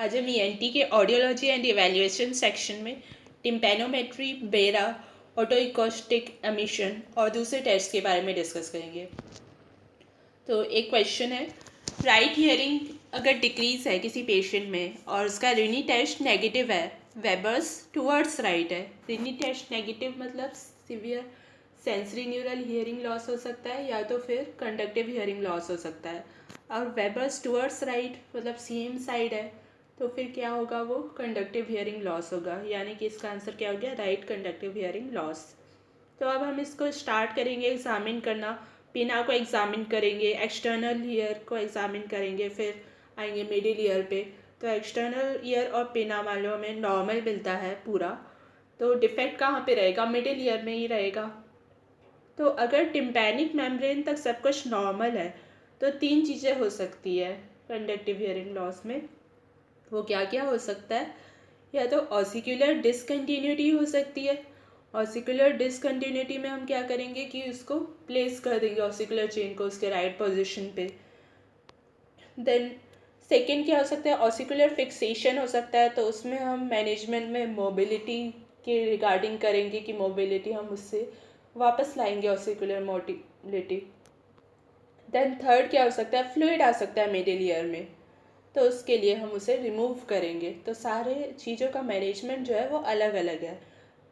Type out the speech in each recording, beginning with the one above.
आज हम ईएनटी के ऑडियोलॉजी एंड इवैल्यूएशन सेक्शन में टिम्पैनोमेट्री, बेरा, ऑटोइकोस्टिक एमिशन और दूसरे टेस्ट के बारे में डिस्कस करेंगे। तो एक क्वेश्चन है, राइट हियरिंग अगर डिक्रीज है किसी पेशेंट में और उसका रिनी टेस्ट नेगेटिव है, वेबर्स टूवर्ड्स राइट है। रिनी टेस्ट नेगेटिव मतलब severe sensory neural hearing loss हो सकता है या तो फिर कंडक्टिव हियरिंग लॉस हो सकता है। और वेबर्स टूवर्ड्स राइट मतलब सेम साइड है, तो फिर क्या होगा, वो कंडक्टिव हियरिंग लॉस होगा। यानी कि इसका आंसर क्या हो गया, राइट कंडक्टिव हियरिंग लॉस। तो अब हम इसको स्टार्ट करेंगे एग्जामिन करना। पिना को एग्जामिन करेंगे, एक्सटर्नल ईयर को एग्जामिन करेंगे, फिर आएंगे मिडिल ईयर पे। तो एक्सटर्नल ईयर और पिना वालों में नॉर्मल मिलता है पूरा, तो डिफेक्ट कहाँ पे रहेगा, मिडिल ईयर में ही रहेगा। तो अगर टिम्पैनिक मेम्ब्रेन तक सब कुछ नॉर्मल है तो तीन चीज़ें हो सकती है कंडक्टिव हियरिंग लॉस में। वो क्या क्या हो सकता है, या तो ऑसिकुलर डिसकंटिन्यूटी हो सकती है। ऑसिकुलर डिसकंटिन्यूटी में हम क्या करेंगे कि उसको प्लेस कर देंगे ऑसिकुलर चेन को उसके राइट पोजीशन पे। देन सेकेंड क्या हो सकता है, ऑसिकुलर फिक्सेशन हो सकता है। तो उसमें हम मैनेजमेंट में मोबिलिटी के रिगार्डिंग करेंगे कि मोबिलिटी हम उससे वापस लाएंगे ऑसिकुलर मोटिलिटी। देन थर्ड क्या हो सकता है, फ्लूइड आ सकता है मिडिल ईयर में, तो उसके लिए हम उसे रिमूव करेंगे। तो सारे चीज़ों का मैनेजमेंट जो है वो अलग अलग है,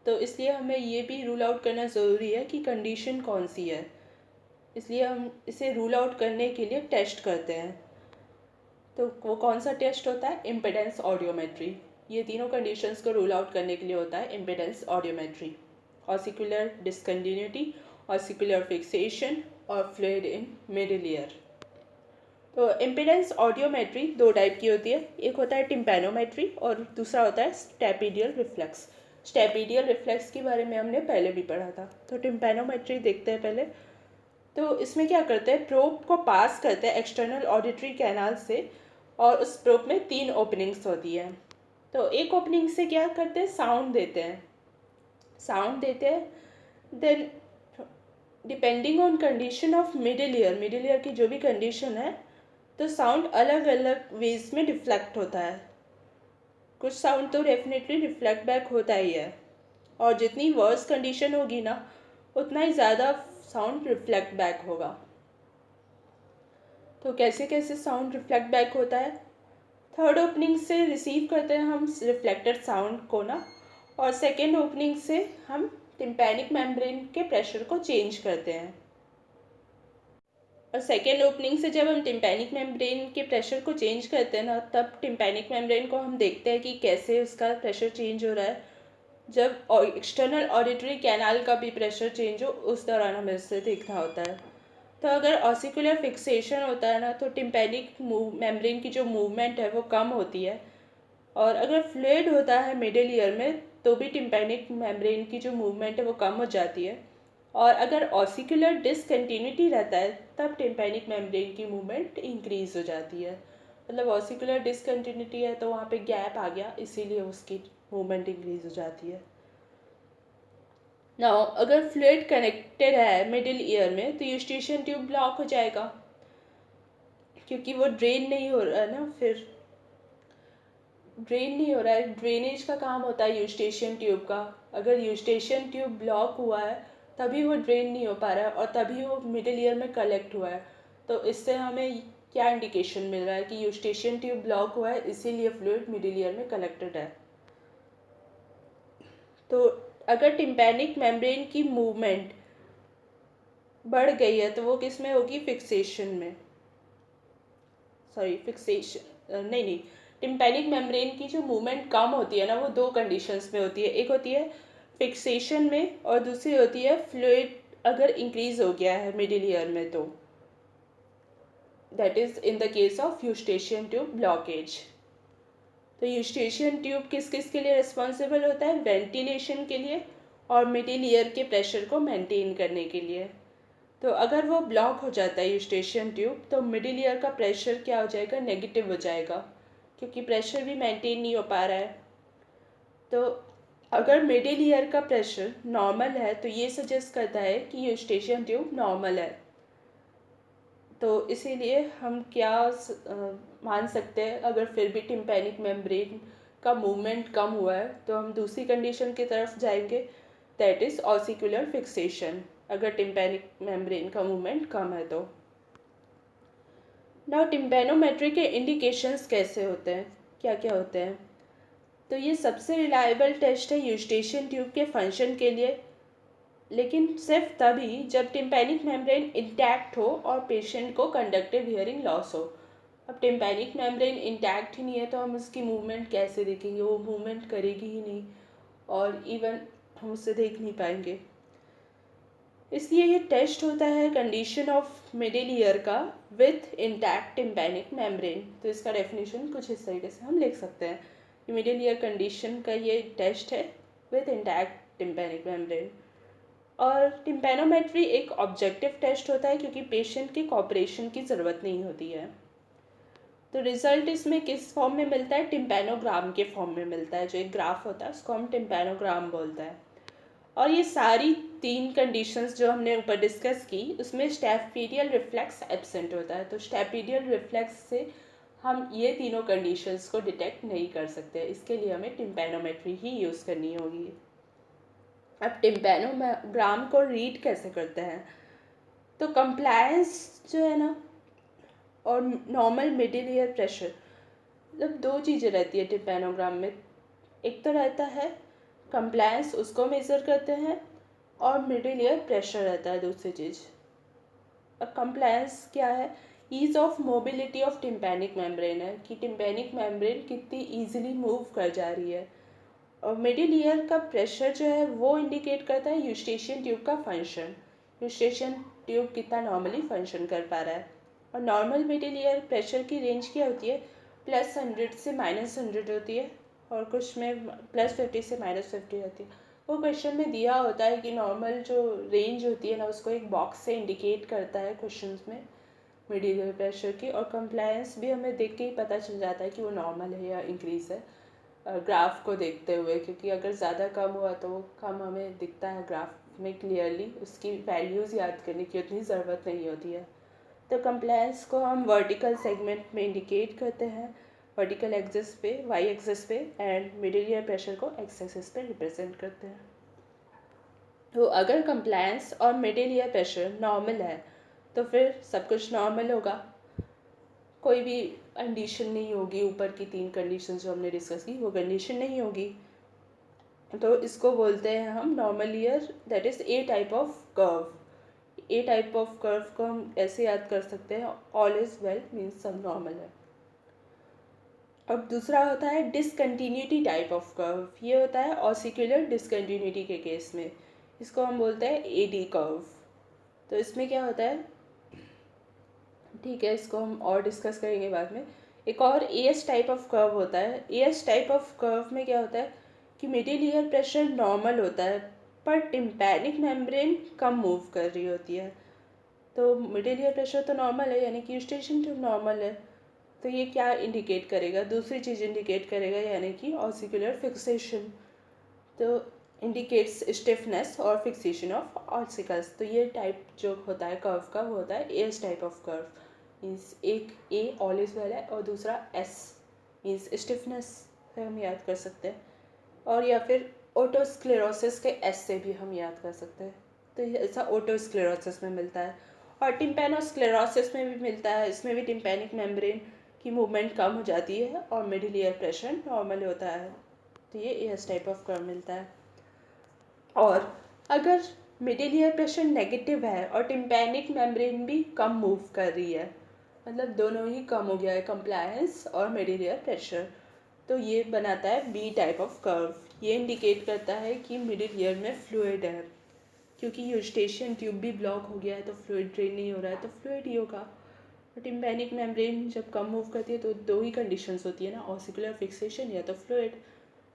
तो इसलिए हमें ये भी रूल आउट करना ज़रूरी है कि कंडीशन कौन सी है। इसलिए हम इसे रूल आउट करने के लिए टेस्ट करते हैं। तो वो कौन सा टेस्ट होता है, इम्पिडेंस ऑडियोमेट्री। ये तीनों कंडीशंस को रूल आउट करने के लिए होता है impedance audiometry. Ossicular discontinuity, ossicular fixation और फ्लूइड इन मिडिल ईयर। तो इम्पिडेंस ऑडियोमेट्री दो टाइप की होती है, एक होता है टिम्पैनोमेट्री और दूसरा होता है स्टेपिडियल रिफ्लेक्स। स्टेपिडियल रिफ्लेक्स के बारे में हमने पहले भी पढ़ा था। तो टिम्पैनोमेट्री देखते हैं पहले। तो इसमें क्या करते हैं, प्रोब को पास करते हैं एक्सटर्नल ऑडिटरी कैनाल से, और उस प्रोब में तीन ओपनिंग्स होती हैं। तो एक ओपनिंग से क्या करते हैं, साउंड देते हैं। Then depending on condition of middle ear की जो भी कंडीशन है, तो साउंड अलग अलग वेज में डिफ्लेक्ट होता है। कुछ साउंड तो डेफिनेटली रिफ्लेक्ट बैक होता ही है, और जितनी वर्स कंडीशन होगी ना उतना ही ज़्यादा साउंड रिफ्लेक्ट बैक होगा। तो कैसे कैसे साउंड रिफ्लेक्ट बैक होता है, थर्ड ओपनिंग से रिसीव करते हैं हम रिफ्लेक्टेड साउंड को ना, और सेकेंड ओपनिंग से हम टिम्पैनिक मेम्ब्रेन के प्रेशर को चेंज करते हैं। और सेकेंड ओपनिंग से जब हम टिम्पैनिक मेम्ब्रेन के प्रेशर को चेंज करते हैं ना, तब टिम्पैनिक मेम्ब्रेन को हम देखते हैं कि कैसे उसका प्रेशर चेंज हो रहा है। जब एक्सटर्नल ऑडिटरी कैनाल का भी प्रेशर चेंज हो, उस दौरान हमें उससे देखना होता है। तो अगर ऑसिकुलर फिक्सेशन होता है ना, तो टिम्पैनिक मेम्ब्रेन की जो मूवमेंट है वो कम होती है। और अगर फ्लूइड होता है मिडिल ईयर में, तो भी टिम्पैनिक मेम्ब्रेन की जो मूवमेंट है वो कम हो जाती है। और अगर ऑसिकुलर डिसकंटिन्यूटी रहता है, तब टिम्पैनिक मेम्ब्रेन की मूवमेंट इंक्रीज हो जाती है। मतलब ऑसिकुलर डिसकंटिन्यूटी है तो वहाँ पे गैप आ गया, इसीलिए उसकी मूवमेंट इंक्रीज हो जाती है। नाउ अगर फ्लूइड कनेक्टेड है मिडिल ईयर में, तो यूस्टेशियन ट्यूब ब्लॉक हो जाएगा, क्योंकि वो ड्रेन नहीं हो रहा है ना। फिर ड्रेन नहीं हो रहा है, ड्रेनेज का काम होता है यूस्टेशियन ट्यूब का। अगर यूस्टेशियन ट्यूब ब्लॉक हुआ है तभी वो ड्रेन नहीं हो पा रहा है, और तभी वो मिडिल ईयर में कलेक्ट हुआ है। तो इससे हमें क्या इंडिकेशन मिल रहा है कि यूस्टेशियन ट्यूब ब्लॉक हुआ है, इसीलिए फ्लूइड मिडिल ईयर में कलेक्टेड है। तो अगर टिम्पैनिक मेम्ब्रेन की मूवमेंट बढ़ गई है तो वो किस में होगी, फिक्सेशन में। सॉरी, फिक्सेशन नहीं, टिम्पैनिक मेम्ब्रेन की जो मूवमेंट कम होती है ना, वो दो कंडीशंस में होती है। एक होती है फिक्सेशन में, और दूसरी होती है फ्लूइड अगर इंक्रीज हो गया है मिडिल ईयर में, तो that is in the case of Eustachian tube blockage. तो यूस्टेशियन ट्यूब किस किस के लिए रिस्पॉन्सिबल होता है, वेंटिलेशन के लिए और मिडिल ईयर के प्रेशर को मेंटेन करने के लिए। तो अगर वो ब्लॉक हो जाता है यूस्टेशियन ट्यूब, तो मिडिल ईयर का प्रेशर क्या हो जाएगा, नेगेटिव हो जाएगा, क्योंकि प्रेशर भी मेंटेन नहीं हो पा रहा है। तो अगर मिडिल ईयर का प्रेशर नॉर्मल है, तो ये सजेस्ट करता है कि यूस्टेशियन ट्यूब नॉर्मल है। तो इसीलिए हम क्या मान सकते हैं, अगर फिर भी टिम्पैनिक मेम्ब्रेन का मूवमेंट कम हुआ है तो हम दूसरी कंडीशन की तरफ जाएंगे, दैट इज़ ऑसिकुलर फिक्सेशन, अगर टिम्पैनिक मेम्ब्रेन का मूवमेंट कम है तो। नाउ टिम्पैनोमेट्री के इंडिकेशंस कैसे होते हैं, क्या क्या होते हैं? तो ये सबसे रिलायबल टेस्ट है यूस्टेशियन ट्यूब के फंक्शन के लिए, लेकिन सिर्फ तभी जब टिम्पैनिक मेम्ब्रेन इंटैक्ट हो और पेशेंट को कंडक्टिव हियरिंग लॉस हो। अब टिम्पैनिक मेम्ब्रेन इंटैक्ट ही नहीं है तो हम उसकी मूवमेंट कैसे देखेंगे, वो मूवमेंट करेगी ही नहीं और इवन हम उसे देख नहीं पाएंगे। इसलिए ये टेस्ट होता है कंडीशन ऑफ मिडिल ईयर का विथ इंटैक्ट टिम्पैनिक मेम्ब्रेन। तो इसका डेफिनेशन कुछ इस तरीके से हम लिख सकते हैं कि मिडिल ईयर कंडीशन का ये टेस्ट है विथ इंटैक्ट टिम्पैनिक मेम्ब्रेन। और टिम्पैनोमेट्री एक ऑब्जेक्टिव टेस्ट होता है क्योंकि पेशेंट की कॉपरेशन की ज़रूरत नहीं होती है। तो रिज़ल्ट इसमें किस फॉर्म में मिलता है? टिम्पैनोग्राम के फॉर्म में मिलता है। जो एक ग्राफ होता है उसको हम टिम्पैनोग्राम बोलते हैं। और ये सारी 3 कंडीशंस जो हमने ऊपर डिस्कस की उसमें स्टैफिडियल रिफ्लेक्स एब्सेंट होता है। तो स्टैफिडियल रिफ्लेक्स से हम ये तीनों कंडीशंस को डिटेक्ट नहीं कर सकते, इसके लिए हमें टिम्पैनोमेट्री ही यूज़ करनी होगी। अब टिम्पैनोग्राम को रीड कैसे करते हैं? तो कंप्लायंस जो है ना और नॉर्मल मिडिल ईयर प्रेशर, मतलब 2 चीज़ें रहती है टिम्पैनोग्राम में। एक तो रहता है कंप्लायंस, उसको मेज़र करते हैं, और मिडिल ईयर प्रेशर रहता है दूसरी चीज़। अब कंप्लायंस क्या है? Ease of mobility of tympanic membrane है कि टिम्पैनिक मेम्ब्रेन कितनी ईजिली मूव कर जा रही है। और मिडिल ईयर का प्रेशर जो है वो इंडिकेट करता है यूस्टेशियन ट्यूब का फंक्शन, यूस्टेशियन ट्यूब कितना नॉर्मली फंक्शन कर पा रहा है। और नॉर्मल मिडिल ईयर प्रेशर की रेंज क्या होती है? +100 से -100 होती है, और कुछ में +50 से -50 होती है। वो क्वेश्चन में दिया होता है कि नॉर्मल जो रेंज होती है ना उसको एक बॉक्स से इंडिकेट करता है क्वेश्चन में मिडिल ईयर प्रेशर की। और कंप्लायंस भी हमें देख के ही पता चल जाता है कि वो नॉर्मल है या इंक्रीज़ है ग्राफ को देखते हुए, क्योंकि अगर ज़्यादा कम हुआ तो वो कम हमें दिखता है ग्राफ में क्लियरली, उसकी वैल्यूज़ याद करने की उतनी ज़रूरत नहीं होती है। तो कंप्लायंस को हम वर्टिकल सेगमेंट में इंडिकेट करते हैं, वर्टिकल एक्सिस पे, वाई एक्सिस पे, एंड मिडिल ईयर प्रेशर को एक्स एक्सिस पे रिप्रेजेंट करते हैं। तो अगर कंप्लायंस और मिडिल ईयर प्रेशर नॉर्मल है तो फिर सब कुछ नॉर्मल होगा, कोई भी कंडीशन नहीं होगी, ऊपर की 3 कंडीशन जो हमने डिस्कस की वो कंडीशन नहीं होगी। तो इसको बोलते हैं हम normal year, that is a type of curve. A type of curve को हम ऐसे याद कर सकते हैं, ऑल इज़ वेल मीन्स सब नॉर्मल है। अब दूसरा होता है डिसकंटिन्यूटी टाइप ऑफ कर्व। ये होता है ऑसिकुलर डिसकंटिन्यूटी के केस में, इसको हम बोलते हैं एडी कर्व। तो इसमें क्या होता है, ठीक है, इसको हम और डिस्कस करेंगे बाद में। एक और एएस टाइप ऑफ कर्व होता है। एएस टाइप ऑफ कर्व में क्या होता है कि मिडिल ईयर प्रेशर नॉर्मल होता है पर टिम्पैनिक मेम्ब्रेन कम मूव कर रही होती है। तो मिडिल ईयर प्रेशर तो नॉर्मल है यानी कि यूस्टेशियन ट्यूब नॉर्मल है, तो ये क्या इंडिकेट करेगा? दूसरी चीज़ इंडिकेट करेगा यानी कि ऑसिकुलर फिक्सेशन। तो इंडिकेट्स स्टिफनेस और फिक्सेशन ऑफ ऑसिकल्स। तो ये टाइप जो होता है कर्व का वो होता है as type of curve. Means एक ए ऑल इज वेल है और दूसरा एस मीन्स स्टिफनेस से हम याद कर सकते हैं, और या फिर ओटोस्क्लेरोसिस के एस से भी हम याद कर सकते हैं। तो ये ऐसा ओटोस्क्लेरोसिस में मिलता है, और टिम्पैनोस्क्लेरोसिस में भी मिलता है। इसमें भी टिम्पैनिक मेम्ब्रेन की मूवमेंट कम हो जाती है और मिडिल ईयर प्रेशर नॉर्मल होता है। तो ये एस टाइप ऑफ कर्व मिलता है। और अगर मिडिल ईयर प्रेशर नेगेटिव है और टिम्पैनिक मेम्ब्रेन भी कम मूव कर रही है, मतलब दोनों ही कम हो गया है, कंप्लायंस और मिडिल ईयर प्रेशर, तो ये बनाता है बी टाइप ऑफ कर्व। ये इंडिकेट करता है कि मिडिल ईयर में फ्लूइड है, क्योंकि यूस्टेशियन ट्यूब भी ब्लॉक हो गया है तो फ्लूइड ड्रेन नहीं हो रहा है, तो फ्लूइड ही होगा। टिम्पैनिक मेम्ब्रेन जब कम मूव करती है तो 2 ही कंडीशंस होती है ना, ऑसिकुलर फिक्सेशन या तो फ्लूइड।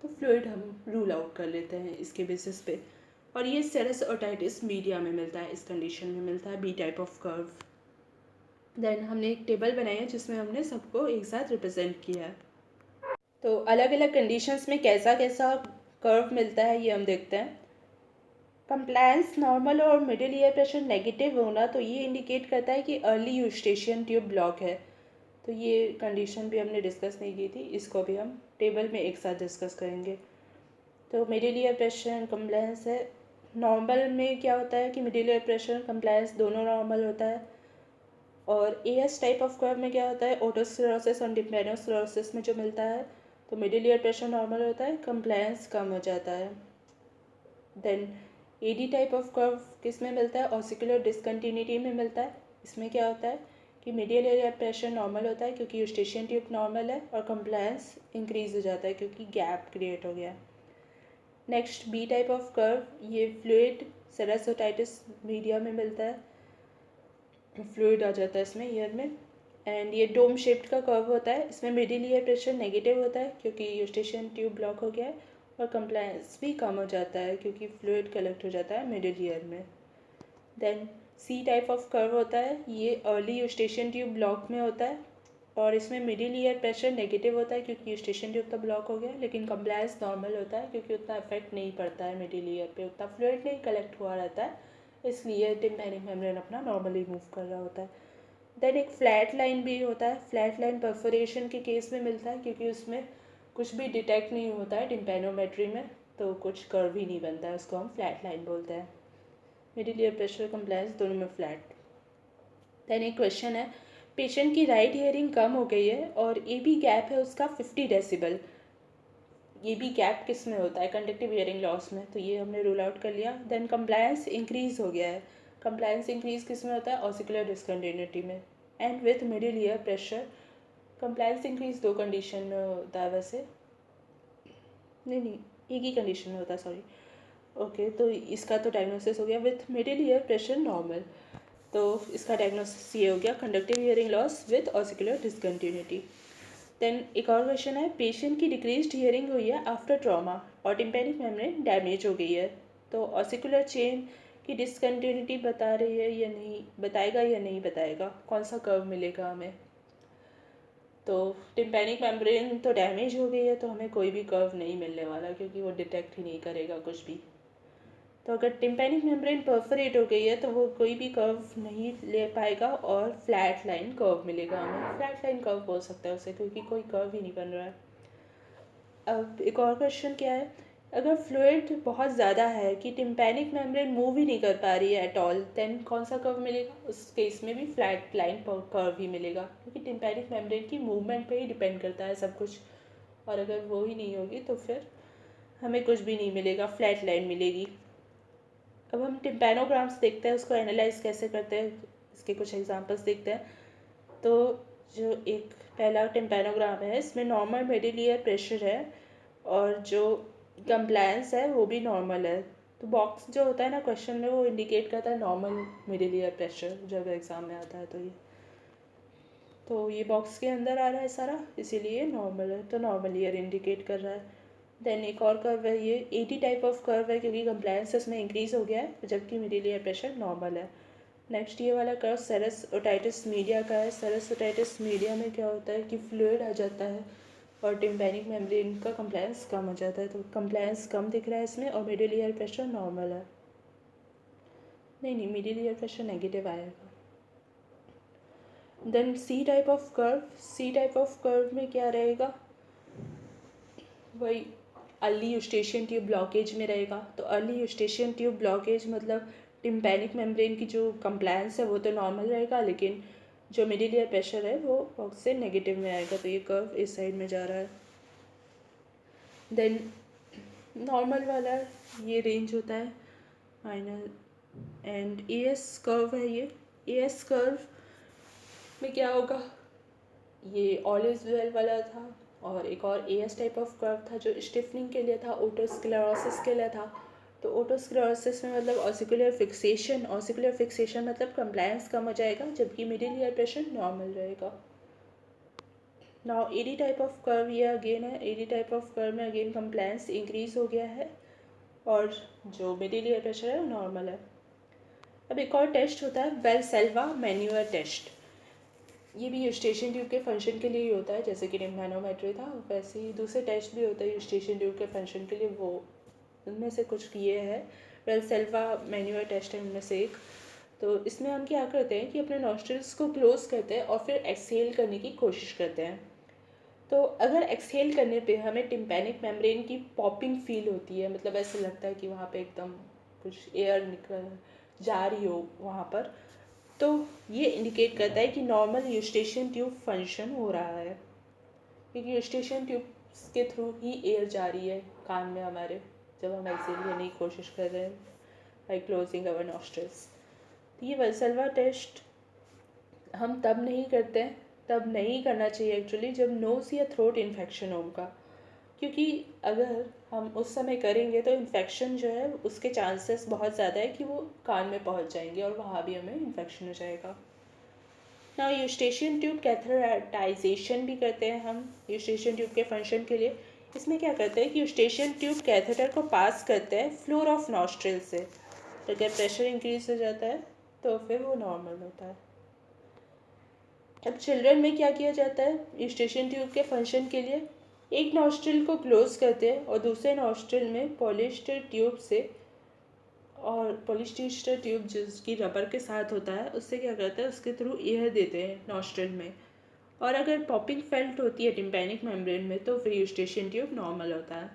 तो फ्लूइड हम रूल आउट कर लेते हैं इसके बेसिस पे। और ये सेरस ओटाइटिस मीडिया में मिलता है, इस कंडीशन में मिलता है B type of curve. Then हमने एक टेबल बनाई है जिसमें हमने सबको एक साथ रिप्रेजेंट किया है। तो अलग अलग कंडीशंस में कैसा कैसा कर्व मिलता है ये हम देखते हैं। कंप्लायंस नॉर्मल और मिडिल ईयर प्रेशर नेगेटिव होना तो ये इंडिकेट करता है कि अर्ली यूस्टेशियन ट्यूब ब्लॉक है। तो ये कंडीशन भी हमने डिस्कस नहीं की थी, इसको भी हम टेबल में एक साथ डिस्कस करेंगे। तो मिडिल ईयर प्रेशर कंप्लायंस है। नॉर्मल में क्या होता है कि मिडिल ईयर प्रेशर कंप्लायंस दोनों नॉर्मल होता है। और एएस टाइप ऑफ कर्व में क्या होता है, ओटोस्क्लेरोसिस और टिम्पैनोस्क्लेरोसिस में जो मिलता है, तो मिडिल ईयर प्रेशर नॉर्मल होता है, कंप्लायंस कम हो जाता है। Then AD type of curve किस में मिलता है, ऑसिकुलर डिसकंटिन्यूटी में मिलता है। इसमें क्या होता है कि मिडिल ईयर प्रेशर नॉर्मल होता है क्योंकि यूस्टेशियन ट्यूब नॉर्मल है, और कंप्लायंस इंक्रीज हो जाता है क्योंकि गैप क्रिएट हो गया है। Next B type of curve, ये फ्लूइड सेरासोटाइटिस मीडिया में मिलता है, फ्लूइड आ जाता है इसमें ईयर में। एंड ये डोम शेप्ड का कर्व होता है, इसमें मिडिल ईयर प्रेशर नेगेटिव होता है क्योंकि यूस्टेशियन ट्यूब ब्लॉक हो गया है, और कंप्लायंस भी कम हो जाता है क्योंकि फ्लूइड कलेक्ट हो जाता है मिडिल ईयर में। Then C type of curve होता है, ये अर्ली यूस्टेशियन ट्यूब ब्लॉक में होता है, और इसमें मिडिल ईयर प्रेशर नेगेटिव होता है क्योंकि यूस्टेशियन ट्यूब तो ब्लॉक हो गया, लेकिन कंप्लायंस नॉर्मल होता है क्योंकि उतना इफेक्ट नहीं पड़ता है मिडिल ईयर पे, उतना फ्लूइड नहीं कलेक्ट हुआ रहता है, इसलिए टिम्पैनिक मेम्ब्रेन अपना नॉर्मली मूव कर रहा होता है। देन एक फ्लैट लाइन भी होता है, फ्लैट लाइन परफोरेशन के केस में मिलता है क्योंकि उसमें कुछ भी डिटेक्ट नहीं होता है टिम्पैनोमेट्री में, तो कुछ कर्व ही नहीं बनता है, उसको हम फ्लैट लाइन बोलते हैं। मिडिल ईयर प्रेशर कंप्लायंस दोनों में फ्लैट। देन एक क्वेश्चन है, पेशेंट की राइट हियरिंग कम हो गई है और ए बी गैप है उसका 50 डेसिबल। ये भी गैप किस में होता है, कंडक्टिव हियरिंग लॉस में, तो ये हमने रूल आउट कर लिया। देन कंप्लायंस इंक्रीज हो गया है, कंप्लायंस इंक्रीज किस में होता है, ऑसिकुलर डिसकंटिन्यूटी में। And with middle ear pressure compliance increase दो कंडीशन में होता है, वैसे नहीं एक ही कंडीशन में होता है, सॉरी। ओके, तो इसका तो डायग्नोसिस हो गया with middle ear pressure normal, तो इसका डायग्नोसिस ये हो गया, conductive hearing loss with ossicular discontinuity. Then एक और क्वेश्चन है, पेशेंट की डिक्रीज्ड हियरिंग हुई है आफ्टर ट्रॉमा और टिम्पैनिक मेम्ब्रेन डैमेज हो गई है, तो ऑसिकुलर चेन की डिसकंटिन्यूटी बता रही है या नहीं, बताएगा या नहीं बताएगा, कौन सा कर्व मिलेगा हमें। तो टिम्पैनिक मेम्ब्रेन तो डैमेज हो गई है, तो हमें कोई भी कर्व नहीं मिलने वाला क्योंकि वो डिटेक्ट ही नहीं करेगा कुछ भी। तो अगर टिम्पैनिक मेम्ब्रेन परफोरेट हो गई है तो वो कोई भी कर्व नहीं ले पाएगा और फ्लैट लाइन कर्व मिलेगा हमें, फ्लैट लाइन कर्व बोल सकता है उसे क्योंकि कोई कर्व ही नहीं बन रहा है। अब एक और क्वेश्चन क्या है, अगर फ्लूइड बहुत ज़्यादा है कि टिम्पैनिक मेम्ब्रेन मूव ही नहीं कर पा रही है एट ऑल, देन कौन सा कर्व मिलेगा, उस केस में भी फ्लैट लाइन कर्व ही मिलेगा क्योंकि टिम्पैनिक मेम्ब्रेन की मूवमेंट पे ही डिपेंड करता है सब कुछ, और अगर वो ही नहीं होगी तो फिर हमें कुछ भी नहीं मिलेगा, फ्लैट लाइन मिलेगी। अब हम टिम्पैनोग्राम्स देखते हैं, उसको एनालाइज कैसे करते हैं, इसके कुछ एग्जांपल्स देखते हैं। तो जो एक पहला टिम्पैनोग्राम है, इसमें नॉर्मल मिडिल ईयर प्रेशर है और जो कंप्लायंस है वो भी नॉर्मल है। तो बॉक्स जो होता है ना क्वेश्चन में, वो इंडिकेट करता है नॉर्मल मिडिल ईयर प्रेशर, जब एग्ज़ाम में आता है तो ये बॉक्स के अंदर आ रहा है सारा, इसीलिए नॉर्मल है, तो नॉर्मल ईयर इंडिकेट कर रहा है। देन एक और कर्व है, ये 80 टाइप ऑफ कर्व है क्योंकि कंप्लायंस इसमें इंक्रीज हो गया है जबकि मिडिल ईयर प्रेशर नॉर्मल है। नेक्स्ट ये वाला कर्व सेरस ओटाइटिस मीडिया का है। सेरस ओटाइटिस मीडिया में क्या होता है कि फ्लूइड आ जाता है और टिम्पैनिक मेम्ब्रेन का कंप्लायंस कम हो जाता है, तो कंप्लायंस कम दिख रहा है इसमें, और मिडिल ईयर प्रेशर नॉर्मल है। नहीं, मिडिल ईयर प्रेशर नेगेटिव आएगा। Then C type of curve, C type of curve में क्या रहेगा, वही अर्ली यूस्टेशियन ट्यूब ब्लॉकेज में रहेगा। तो अर्ली यूस्टेशियन ट्यूब ब्लॉकेज मतलब टिम्पैनिक मेम्ब्रेन की जो कंप्लायंस है वो तो नॉर्मल रहेगा, लेकिन जो मिडिल ईयर प्रेशर है वो बॉक्स से नेगेटिव में आएगा, तो ये कर्व इस साइड में जा रहा है। देन नॉर्मल वाला ये रेंज होता है final, and A S curve है ये। ए एस कर्व में क्या होगा, ये ऑल इज वेल वाला था, और एक और A S type of curve था जो स्टिफनिंग के लिए था, ओटोस्क्लेरोसिस के लिए था। तो ओटोस्क्लेरोसिस में मतलब ऑसिकुलर फिक्सेशन, ऑसिकुलर फिक्सेशन मतलब कंप्लायंस कम हो जाएगा जबकि मिडिल ईयर प्रेशर नॉर्मल रहेगा। Now AD type of curve ये अगेन है, एडी टाइप ऑफ कर्व में अगेन कंप्लायंस इंक्रीज हो गया है और जो मिडिल ईयर प्रेशर है नॉर्मल है। अब एक और टेस्ट होता है वेल्सेल्वा मैन्यूअर टेस्ट, ये भी यूस्टेशियन ट्यूब के फंक्शन के लिए ही होता है, जैसे कि टिम्पैनोमेट्री था वैसे ही दूसरे टेस्ट भी होता है यूस्टेशियन ट्यूब के फंक्शन के लिए, वो उनमें से कुछ ये है वेलसेल्वा मैन्युअल टेस्ट है इनमें से एक। तो इसमें हम क्या करते हैं कि अपने नॉस्ट्रल्स को क्लोज करते हैं और फिर एक्सहेल करने की कोशिश करते हैं। तो अगर एक्सहेल करने पे हमें टिम्पैनिक मेम्ब्रेन की पॉपिंग फील होती है, मतलब ऐसे लगता है कि वहाँ पे एकदम कुछ एयर निकल जा रही हो वहाँ पर, तो ये इंडिकेट करता है कि नॉर्मल यूस्टेशियन ट्यूब फंक्शन हो रहा है, क्योंकि यूस्टेशियन ट्यूब के थ्रू ही एयर जा रही है कान में हमारे, जब हम एक्सहेल करने की कोशिश कर रहे हैं बाई क्लोजिंग अवर नॉस्ट्रल्स। तो ये वेलसेल्वा टेस्ट हम तब नहीं करते हैं, तब नहीं करना चाहिए एक्चुअली जब नोज़ या थ्रोट इन्फेक्शन होगा, क्योंकि अगर हम उस समय करेंगे तो इन्फेक्शन जो है उसके चांसेस बहुत ज़्यादा है कि वो कान में पहुंच जाएंगे और वहाँ भी हमें इन्फेक्शन हो जाएगा। ना यूस्टेशियन ट्यूब कैथेटराइजेशन भी करते हैं हम यूस्टेशियन ट्यूब के फंक्शन के लिए। इसमें क्या करते हैं कि यूस्टेशियन ट्यूब कैथेटर को पास करते हैं फ्लोर ऑफ नॉस्ट्रिल से, तो अगर प्रेशर इंक्रीज हो जाता है तो फिर वो नॉर्मल होता है। अब चिल्ड्रन में क्या किया जाता है यूस्टेशियन ट्यूब के फंक्शन के लिए, एक नॉस्ट्रिल को क्लोज करते हैं और दूसरे नॉस्ट्रिल में पॉलिस्टर ट्यूब से, और पॉलिस्टर ट्यूब जिसकी रबर के साथ होता है उससे क्या करता है उसके थ्रू एयर देते हैं नॉस्ट्रिल में, और अगर पॉपिंग फेल्ट होती है टिम्पैनिक मेम्ब्रेन में तो फिर यूस्टेशियन ट्यूब नॉर्मल होता है।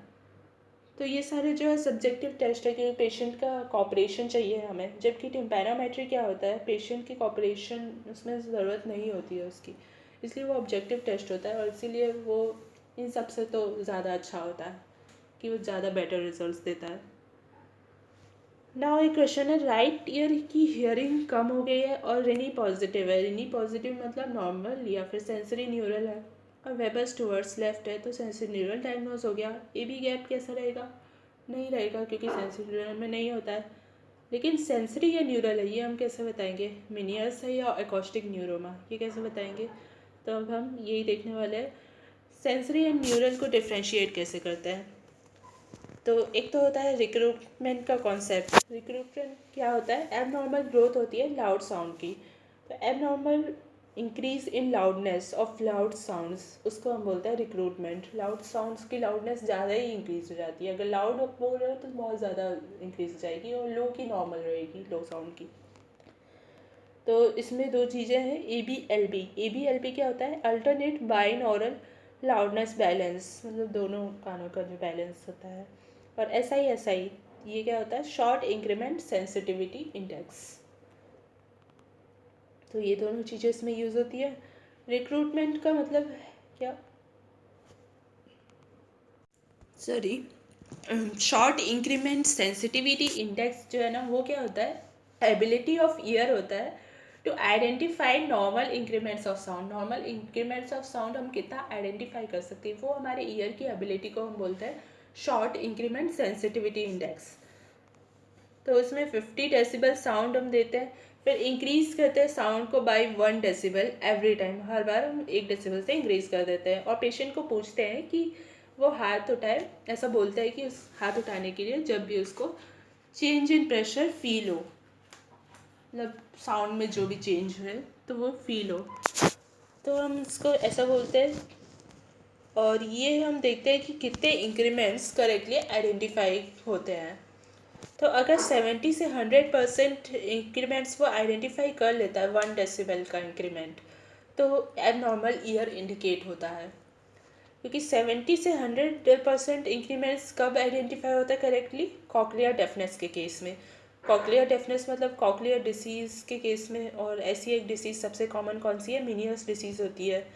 तो ये सारे जो है सब्जेक्टिव टेस्ट है कि पेशेंट का कॉपरेशन चाहिए हमें, जबकि टिम्पैनोमेट्री क्या होता है पेशेंट की कॉपरेशन उसमें ज़रूरत नहीं होती है उसकी, इसलिए वो ऑब्जेक्टिव टेस्ट होता है और इसीलिए वो इन सब से तो ज़्यादा अच्छा होता है कि वो ज़्यादा बेटर रिजल्ट्स देता है। नाउ एक क्वेश्चन है, राइट ईयर की हियरिंग कम हो गई है और रिनी पॉजिटिव है, रिनी पॉजिटिव मतलब नॉर्मल या फिर सेंसरी न्यूरल है, और वेबर्स टूवर्ड्स लेफ्ट है तो सेंसरी न्यूरल डायग्नोज हो गया। ए बी गैप कैसा रहेगा, नहीं रहेगा क्योंकि सेंसरी न्यूरल में नहीं होता है। लेकिन सेंसरी या न्यूरल है ये हम कैसे बताएंगे, मिनियर्स है या एकॉस्टिक न्यूरोमा, ये कैसे बताएंगे। तो अब हम यही देखने वाले हैं सेंसरी एंड न्यूरल को डिफ्रेंशिएट कैसे करते हैं। तो एक तो होता है रिक्रूटमेंट का कॉन्सेप्ट। रिक्रूटमेंट क्या होता है, एबनॉर्मल ग्रोथ होती है लाउड साउंड की, तो abnormal increase in loudness of loud sounds उसको हम बोलते हैं रिक्रूटमेंट। लाउड साउंड्स की लाउडनेस ज़्यादा ही इंक्रीज हो जाती है, अगर लाउड बोल रहे हो तो बहुत ज़्यादा इंक्रीज हो जाएगी और लो की नॉर्मल रहेगी लो साउंड की। तो इसमें दो चीज़ें हैं, A B L B. A B L B क्या होता है, अल्टरनेट बाइनॉरल लाउडनेस बैलेंस, मतलब दोनों कानों का जो बैलेंस होता है। और एस आई ये क्या होता है, शॉर्ट इंक्रीमेंट सेंसिटिविटी इंडेक्स। तो ये दोनों चीज़ें इसमें यूज़ होती है। रिक्रूटमेंट का मतलब क्या, sorry, short increment sensitivity index जो है ना वो क्या होता है, एबिलिटी ऑफ ईयर होता है to identify normal increments of sound. Normal increments of sound हम कितना आइडेंटिफाई कर सकते हैं, वो हमारे ईयर की एबिलिटी को हम बोलते हैं शॉर्ट इंक्रीमेंट सेंसिटिविटी इंडेक्स। तो उसमें 50 डेसिबल साउंड हम देते हैं, फिर इंक्रीज करते हैं साउंड को बाय 1 डेसिबल एवरी टाइम, हर बार हम 1 डेसिबल से इंक्रीज कर देते हैं, और पेशेंट को पूछते हैं कि वो हाथ उठाए, ऐसा बोलता है कि उस हाथ उठाने के लिए जब भी उसको चेंज इन प्रेशर फील हो, मतलब साउंड में जो भी चेंज है तो वो फील हो, तो हम इसको ऐसा बोलते हैं। और ये हम देखते हैं कि कितने इंक्रीमेंट्स करेक्टली आइडेंटिफाई होते हैं। तो अगर 70 से 100% इंक्रीमेंट्स वो आइडेंटिफाई कर लेता है 1 डेसिबल का इंक्रीमेंट, तो एबनॉर्मल ईयर इंडिकेट होता है। क्योंकि 70 से 100% इंक्रीमेंट्स कब आइडेंटिफाई होता है करेक्टली, कॉक्लियर डेफनेस के केस में। कॉक्लियर डेफनेस मतलब कॉक्लियर डिसीज़ के केस में, और ऐसी एक डिसीज़ सबसे कॉमन कौन सी है, मिनियर्स डिसीज़ होती है।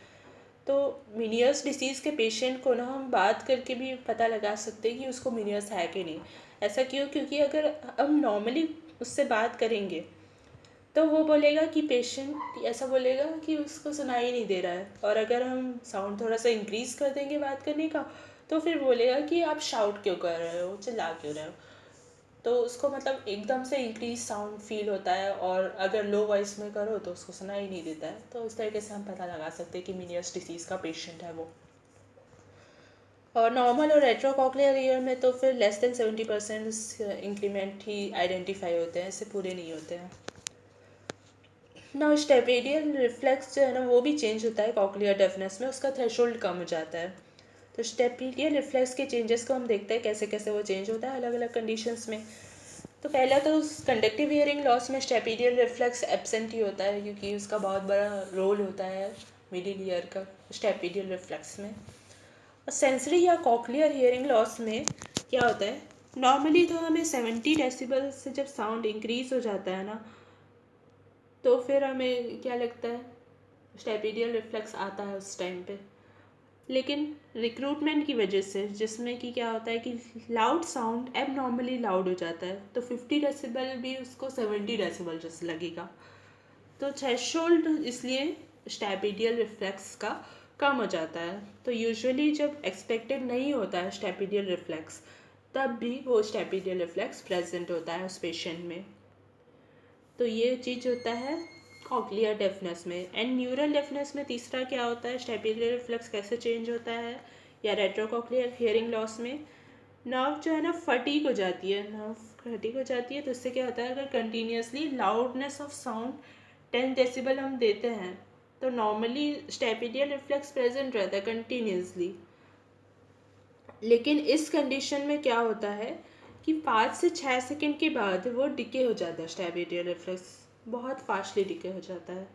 तो मिनियर्स डिसीज़ के पेशेंट को ना हम बात करके भी पता लगा सकते हैं कि उसको मिनियर्स है कि नहीं। ऐसा क्यों, क्योंकि अगर हम नॉर्मली उससे बात करेंगे तो वो बोलेगा कि पेशेंट ऐसा बोलेगा कि उसको सुनाई नहीं दे रहा है, और अगर हम साउंड थोड़ा सा इंक्रीज़ कर देंगे बात करने का तो फिर बोलेगा कि आप शाउट क्यों कर रहे हो, चिल्ला क्यों रहे हो। तो उसको मतलब एकदम से इंक्रीज साउंड फील होता है, और अगर लो वॉइस में करो तो उसको सुनाई नहीं देता है। तो इस तरीके से हम पता लगा सकते हैं कि मिनियर्स डिसीज़ का पेशेंट है वो। और नॉर्मल और रेट्रोकॉक्लियर ईयर में तो फिर लेस देन 70% इंक्रीमेंट ही आइडेंटिफाई होते हैं, इससे पूरे नहीं होते हैं ना। स्टेपेडियल रिफ्लेक्स जो है ना वो भी चेंज होता है कॉक्लियर डेफनेस में, उसका थ्रेशोल्ड कम हो जाता है। तो स्टेपेडियल रिफ्लेक्स के चेंजेस को हम देखते हैं कैसे कैसे वो चेंज होता है अलग अलग कंडीशंस में। तो पहला तो कंडक्टिव हियरिंग लॉस में स्टेपिडियल रिफ्लेक्स एब्सेंट ही होता है, क्योंकि उसका बहुत बड़ा रोल होता है मिडिल ईयर का स्टेपिडियल रिफ्लेक्स में। और सेंसरी या कॉक्लियर हियरिंग लॉस में क्या होता है, नॉर्मली तो हमें 70 डेसिबल से जब साउंड इंक्रीज हो जाता है ना, तो फिर हमें क्या लगता है स्टेपिडियल रिफ्लेक्स आता है उस टाइम पे। लेकिन रिक्रूटमेंट की वजह से, जिसमें कि क्या होता है कि लाउड साउंड एब नॉर्मली लाउड हो जाता है, तो 50 डेसिबल भी उसको 70 डेसिबल जैसे लगेगा। तो थ्रेशोल्ड इसलिए स्टेपिडियल रिफ्लेक्स का कम हो जाता है। तो यूजुअली जब एक्सपेक्टेड नहीं होता है स्टेपिडियल रिफ्लेक्स, तब भी वो स्टेपिडियल रिफ्लेक्स प्रेजेंट होता है उस पेशेंट में। तो ये चीज़ होता है कॉक्लियर डेफनेस में। एंड न्यूरल डेफनेस में तीसरा क्या होता है, स्टेपिडियल रिफ्लेक्स कैसे चेंज होता है, या रेट्रोकॉक्लियर हियरिंग लॉस में नर्व जो है ना फटीग हो जाती है, नर्व फटीग हो जाती है। तो इससे क्या होता है, अगर continuously loudness of sound 10 decibel हम देते हैं, तो नॉर्मली स्टेपिडियल रिफ्लेक्स प्रेजेंट रहता है कंटिन्यूसली। लेकिन इस कंडीशन में क्या होता है कि 5 से 6 सेकंड के बाद वो डिके हो जाता है, स्टेपिडियल रिफ्लेक्स बहुत फास्टली डिके हो जाता है।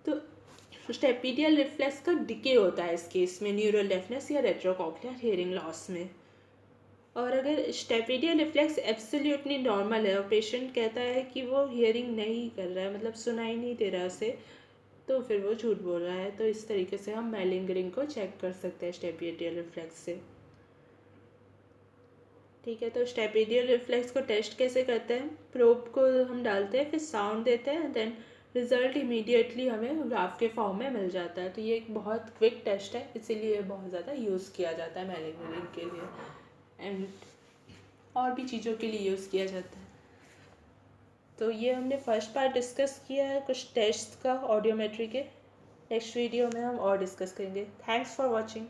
तो स्टेपिडियल रिफ्लेक्स का डिके होता है इस केस में न्यूरल डेफनेस या रेट्रोकॉक्लियर हियरिंग लॉस में। और अगर स्टेपिडियल रिफ्लेक्स एब्सोल्युटली नॉर्मल है और पेशेंट कहता है कि वो हियरिंग नहीं कर रहा है, मतलब सुनाई नहीं दे रहा उसे, तो फिर वो झूठ बोल रहा है। तो इस तरीके से हम मैलिंगरिंग को चेक कर सकते हैं स्टेपिडियल रिफ्लेक्स से। ठीक है, तो स्टेपिडियल रिफ्लेक्स को टेस्ट कैसे करते हैं, प्रोब को हम डालते हैं, फिर साउंड देते हैं, देन रिजल्ट इमीडिएटली हमें ग्राफ के फॉर्म में मिल जाता है। तो ये एक बहुत क्विक टेस्ट है, इसीलिए बहुत ज़्यादा यूज़ किया जाता है मैलिंगरिंग के लिए एंड और भी चीज़ों के लिए यूज़ किया जाता है। तो ये हमने फर्स्ट पार्ट डिस्कस किया है कुछ टेस्ट का ऑडियोमेट्री के। नेक्स्ट वीडियो में हम और डिस्कस करेंगे। Thanks for watching.